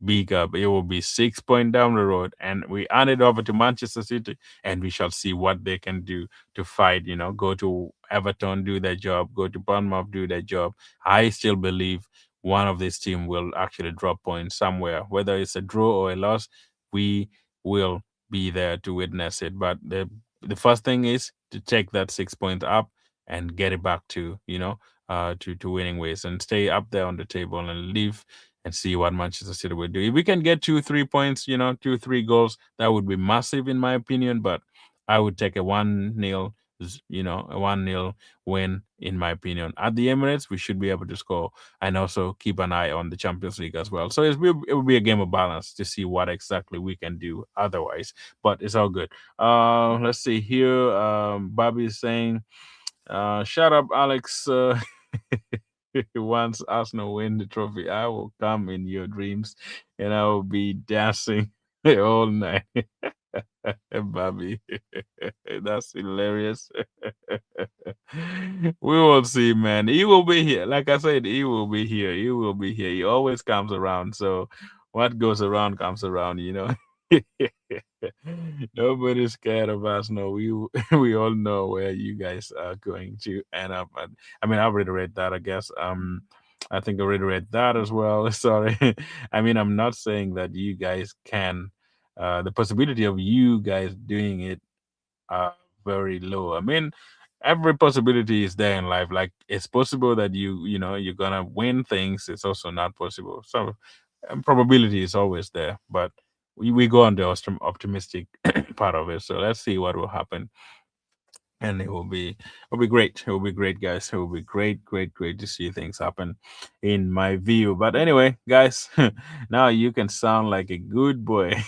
big up. It will be 6 point down the road, and we hand it over to Manchester City, and we shall see what they can do to fight. Go to Everton, do their job. Go to Bournemouth, do their job. I still believe one of these team will actually drop points somewhere, whether it's a draw or a loss. We will be there to witness it. But the first thing is to take that 6 points up and get it back to to winning ways and stay up there on the table and live and see what Manchester City will do. If we can get 2 3 points, 2 3 goals, that would be massive in my opinion. But I would take a 1-0, a 1-0 win in my opinion. At the Emirates, we should be able to score and also keep an eye on the Champions League as well. So it will be a game of balance to see what exactly we can do otherwise. But it's all good. Let's see here. Bobby is saying, "Shut up, Alex." Once Arsenal win the trophy, I will come in your dreams and I will be dancing all night. Bobby, that's hilarious. We will see, man. He will be here. Like I said, he will be here. He will be here. He always comes around. So what goes around comes around. Nobody's scared of us. No, we we all know where you guys are going to end up. I mean, I already read that. I guess. I think I already read that as well. Sorry. I mean, I'm not saying that you guys can. The possibility of you guys doing it are very low. I mean, every possibility is there in life. Like it's possible that you're gonna win things. It's also not possible. So probability is always there, but we go on the optimistic part of it. So let's see what will happen, and it will be great. It will be great, guys. It will be great, great, great to see things happen, in my view. But anyway, guys, now you can sound like a good boy.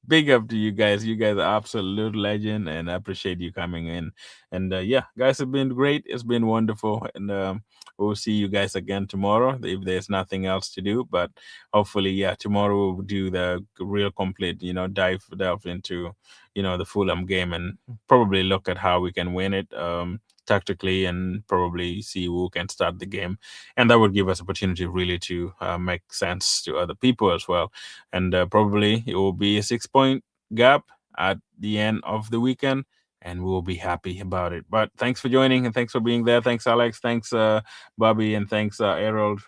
Big up to you guys. You guys are absolute legend, and I appreciate you coming in. And yeah, guys, it's been great. It's been wonderful, and we'll see you guys again tomorrow if there's nothing else to do. But hopefully, yeah, tomorrow we'll do the real complete, delve into, the Fulham game and probably look at how we can win it. Tactically, and probably see who can start the game, and that would give us opportunity really to make sense to other people as well. And probably it will be a 6 point gap at the end of the weekend, and we'll be happy about it. But thanks for joining, and thanks for being there. Thanks, Alex. Thanks, Bobby, and thanks, Errol.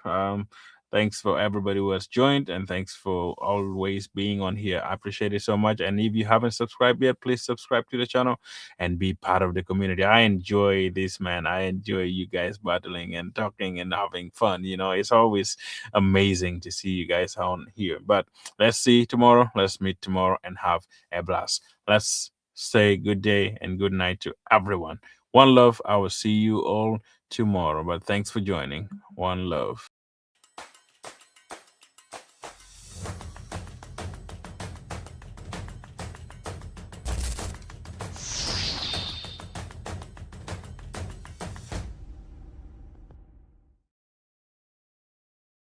Thanks for everybody who has joined, and thanks for always being on here. I appreciate it so much. And if you haven't subscribed yet, please subscribe to the channel and be part of the community. I enjoy this, man. I enjoy you guys battling and talking and having fun. It's always amazing to see you guys on here. But let's see tomorrow. Let's meet tomorrow and have a blast. Let's say good day and good night to everyone. One love. I will see you all tomorrow. But thanks for joining. One love.